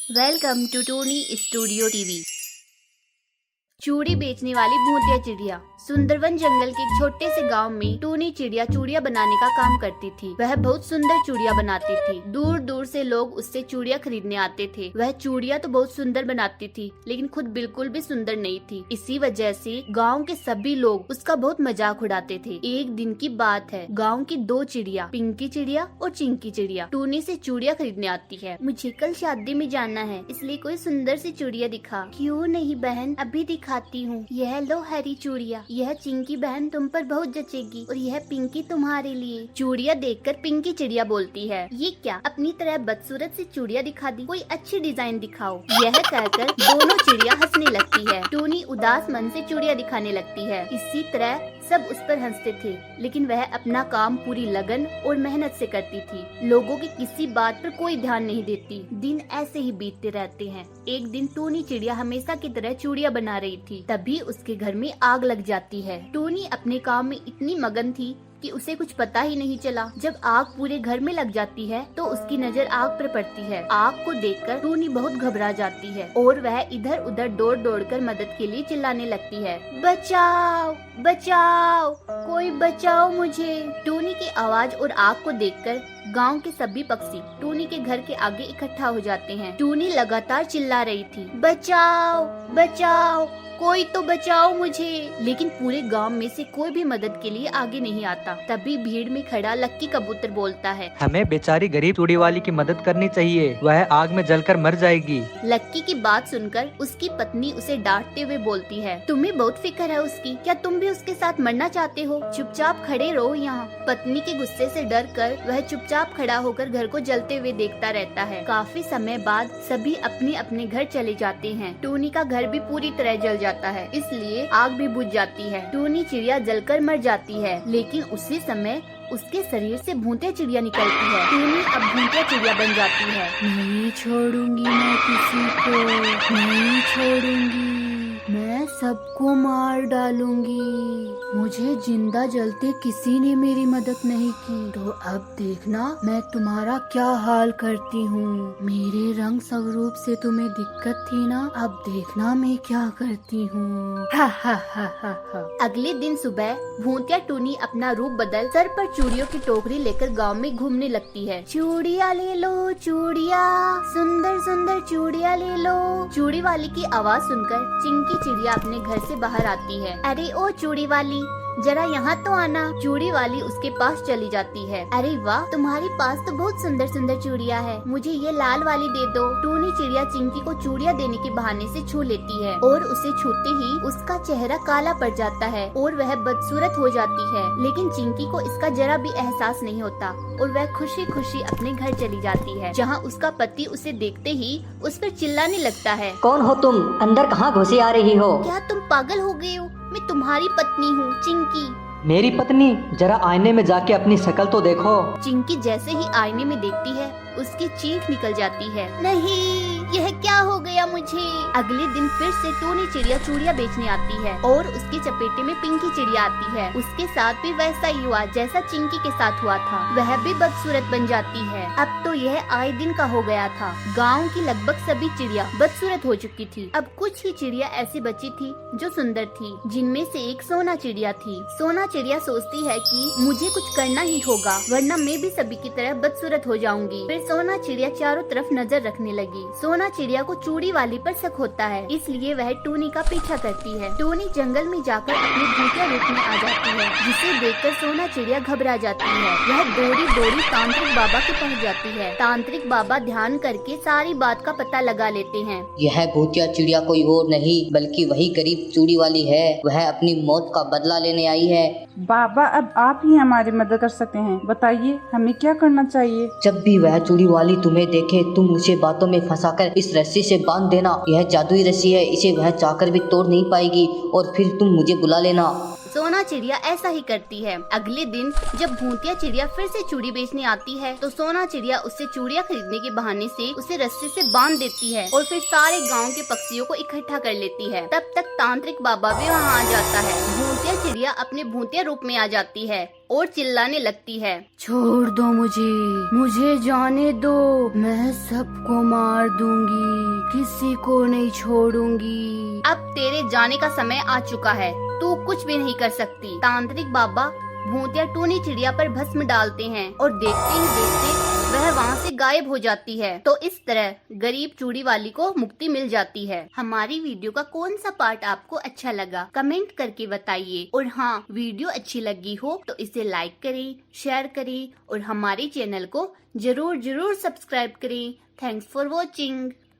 Welcome to Tony studio TV. चूड़ी बेचने वाली भूतिया चिड़िया। सुंदरवन जंगल के एक छोटे से गांव में टूनी चिड़िया चूड़ियाँ बनाने का काम करती थी। वह बहुत सुंदर चूड़ियाँ बनाती थी। दूर दूर से लोग उससे चूड़ियाँ खरीदने आते थे। वह चूड़ियाँ तो बहुत सुंदर बनाती थी, लेकिन खुद बिल्कुल भी सुंदर नहीं थी। इसी वजह से गांव के सभी लोग उसका बहुत मजाक उड़ाते थे। एक दिन की बात है, गाँव की दो चिड़िया, पिंकी चिड़िया और चिंकी चिड़िया, टूनी से चूड़ियाँ खरीदने आती है। मुझे कल शादी में जाना है, इसलिए कोई सुंदर सी चूड़ियाँ दिखा। क्यों नहीं बहन, अभी दिखाती हूँ। यह लो हरी चूड़िया, यह चिंकी बहन तुम पर बहुत जचेगी और यह पिंकी तुम्हारे लिए। चूड़िया देखकर पिंकी चिड़िया बोलती है, ये क्या अपनी तरह बदसूरत सी चूड़िया दिखा दी, कोई अच्छी डिजाइन दिखाओ। यह कहकर दोनों चिड़िया हंसने लगती है। टूनी उदास मन से चूड़िया दिखाने लगती है। इसी तरह सब उस पर हंसते थे, लेकिन वह अपना काम पूरी लगन और मेहनत से करती थी। लोगों की किसी बात पर कोई ध्यान नहीं देती। दिन ऐसे ही बीतते रहते हैं। एक दिन टूनी चिड़िया हमेशा की तरह चूड़िया बना रही थी, तभी उसके घर में आग लग जाती है। टूनी अपने काम में इतनी मगन थी कि उसे कुछ पता ही नहीं चला। जब आग पूरे घर में लग जाती है तो उसकी नजर आग पर पड़ती है। आग को देखकर टूनी बहुत घबरा जाती है और वह इधर उधर दौड़ दौड़ कर मदद के लिए चिल्लाने लगती है, बचाओ बचाओ, कोई बचाओ मुझे। टूनी की आवाज और आग को देखकर गांव के सभी पक्षी टूनी के घर के आगे इकट्ठा हो जाते हैं। टूनी लगातार चिल्ला रही थी, बचाओ बचाओ, कोई तो बचाओ मुझे, लेकिन पूरे गांव में से कोई भी मदद के लिए आगे नहीं आता। तभी भीड़ में खड़ा लक्की कबूतर बोलता है, हमें बेचारी गरीब चूड़ी वाली की मदद करनी चाहिए, वह आग में जलकर मर जाएगी। लक्की की बात सुनकर उसकी पत्नी उसे डांटते हुए बोलती है, तुम्हें बहुत फिक्र है उसकी, क्या तुम भी उसके साथ मरना चाहते हो? चुपचाप खड़े रहो यहाँ। पत्नी के गुस्से से डर कर वह चुपचाप खड़ा होकर घर को जलते हुए देखता रहता है। काफी समय बाद सभी अपने अपने घर चले जाते हैं। टूनी का घर भी पूरी तरह जल जाता है, इसलिए आग भी बुझ जाती है। टूनी चिड़िया जलकर मर जाती है, लेकिन उसी समय उसके शरीर से भूतिया चिड़िया निकलती है। टूनी अब भूतिया चिड़िया बन जाती है। नहीं छोड़ूंगी मैं किसी को, नहीं छोड़ूंगी, मैं सबको मार डालूंगी। मुझे जिंदा जलते किसी ने मेरी मदद नहीं की, तो अब देखना मैं तुम्हारा क्या हाल करती हूँ। मेरे रंग स्वरूप से तुम्हें दिक्कत थी ना, अब देखना मैं क्या करती हूँ। अगले दिन सुबह भूतिया टूनी अपना रूप बदल सर पर चूड़ियों की टोकरी लेकर गांव में घूमने लगती है। चूड़िया ले लो चूड़िया, सुंदर सुंदर चूड़िया ले लो। चूड़ी वाली की आवाज सुनकर चिंकी चिड़िया अपने घर से बाहर आती है। अरे ओ चूड़ी वाली, जरा यहाँ तो आना। चूड़ी वाली उसके पास चली जाती है। अरे वाह, तुम्हारे पास तो बहुत सुंदर सुंदर चूड़ियाँ है, मुझे ये लाल वाली दे दो। टूनी चिड़िया चिंकी को चूड़ियाँ देने के बहाने से छू लेती है और उसे छूते ही उसका चेहरा काला पड़ जाता है और वह बदसूरत हो जाती है। लेकिन चिंकी को इसका जरा भी एहसास नहीं होता और वह खुशी खुशी अपने घर चली जाती है, जहाँ उसका पति उसे देखते ही उस पर चिल्लाने लगता है, कौन हो तुम? अंदर कहाँ घुसी आ रही हो? क्या तुम पागल हो गए हो? मैं तुम्हारी पत्नी हूँ चिंकी। मेरी पत्नी? जरा आईने में जाके अपनी शक्ल तो देखो। चिंकी जैसे ही आईने में देखती है उसकी चीख निकल जाती है, नहीं यह क्या हो गया मुझे। अगले दिन फिर से टूनी चिड़िया चूड़िया बेचने आती है और उसके चपेटे में पिंकी चिड़िया आती है। उसके साथ भी वैसा ही हुआ जैसा चिंकी के साथ हुआ था, वह भी बदसूरत बन जाती है। अब तो यह आए दिन का हो गया था। गाँव की लगभग सभी चिड़िया बदसूरत हो चुकी थी। अब कुछ ही चिड़िया ऐसी बची थी जो सुंदर थी, जिनमें से एक सोना चिड़िया थी। सोना चिड़िया सोचती है कि मुझे कुछ करना ही होगा, वरना मैं भी सभी की तरह बदसूरत हो जाऊंगी। फिर सोना चिड़िया चारों तरफ नजर रखने लगी। सोना चिड़िया को चूड़ी वाली पर शक होता है, इसलिए वह टूनी का पीछा करती है। टूनी जंगल में जाकर अपने भूतिया रूप में आ जाती है, जिसे देखकर सोना चिड़िया घबरा जाती है। वह दौड़ी दौड़ी तांत्रिक बाबा के पहुंच जाती है। तांत्रिक बाबा ध्यान करके सारी बात का पता लगा लेते हैं। यह भूतिया चिड़िया कोई और नहीं बल्कि वही गरीब चूड़ी वाली है। वह अपनी मौत का बदला लेने आई है। बाबा, अब आप ही हमारी मदद कर सकते हैं, बताइए हमें क्या करना चाहिए? जब भी वह चूड़ी वाली तुम्हें देखे, तुम उसे बातों में फंसाकर इस रस्सी से बांध देना। यह जादुई रस्सी है, इसे वह चाहकर भी तोड़ नहीं पाएगी और फिर तुम मुझे बुला लेना। सोना चिड़िया ऐसा ही करती है। अगले दिन जब भूतिया चिड़िया फिर से चूड़ी बेचने आती है तो सोना चिड़िया उससे चूड़ियाँ खरीदने के बहाने से उसे रस्सी से बांध देती है और फिर सारे गांव के पक्षियों को इकट्ठा कर लेती है। तब तक तांत्रिक बाबा भी वहाँ आ जाता है। भूतिया चिड़िया अपने भूतिया रूप में आ जाती है और चिल्लाने लगती है, छोड़ दो मुझे जाने दो, मैं सबको मार दूंगी, किसी को नहीं छोड़ूंगी। अब तेरे जाने का समय आ चुका है, तू कुछ भी नहीं कर सकती। तांत्रिक बाबा भूतिया टूनी चिड़िया पर भस्म डालते हैं और देखते ही देखते वह वहाँ से गायब हो जाती है। तो इस तरह गरीब चूड़ी वाली को मुक्ति मिल जाती है। हमारी वीडियो का कौन सा पार्ट आपको अच्छा लगा कमेंट करके बताइए। और हाँ, वीडियो अच्छी लगी हो तो इसे लाइक करें, शेयर करें और हमारे चैनल को जरूर सब्सक्राइब करें। Thanks for watching.